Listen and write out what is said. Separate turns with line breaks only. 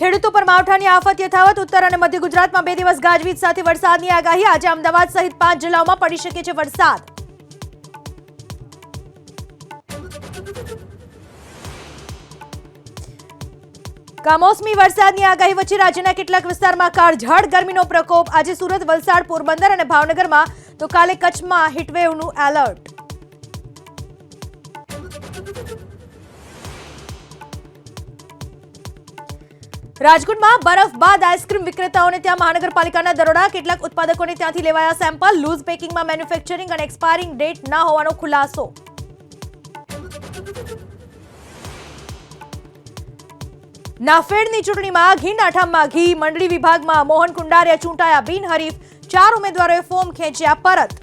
ખેડૂતો પર માવઠાની આફત યથાવત. ઉત્તર અને મધ્ય ગુજરાતમાં 2 દિવસ ગાજવીજ સાથે વરસાદની આગાહી. આજે અમદાવાદ સહિત 5 જિલ્લાઓમાં પડી શકે છે વરસાદ. કમોસમી વરસાદની આગાહી વચ્ચે રાજ્યના કેટલાક વિસ્તારમાં કાળઝાળ ગરમીનો પ્રકોપ. આજે સુરત, વલસાડ, પોરબંદર અને ભાવનગરમાં તો કાલે કચ્છમાં હીટવેવનું એલર્ટ. રાજકોટમાં બરફ બાદ આઈસ્ક્રીમ વિક્રેતાઓને ત્યાં મહાનગરપાલિકાના દરોડા. કેટલાક ઉત્પાદકોને ત્યાંથી લેવાયા સેમ્પલ. લૂઝ પેકિંગમાં મેન્યુફેક્ચરિંગ અને એક્સપાયરિંગ ડેટ ના હોવાનો ખુલાસો. નાફેડની ચૂંટણીમાં ઘીના ઠામમાં ઘી. મંડળી વિભાગમાં મોહન કુંડારિયા ચૂંટાયા બિનહરીફ. 4 ઉમેદવારોએ ફોર્મ ખેંચ્યા પરત.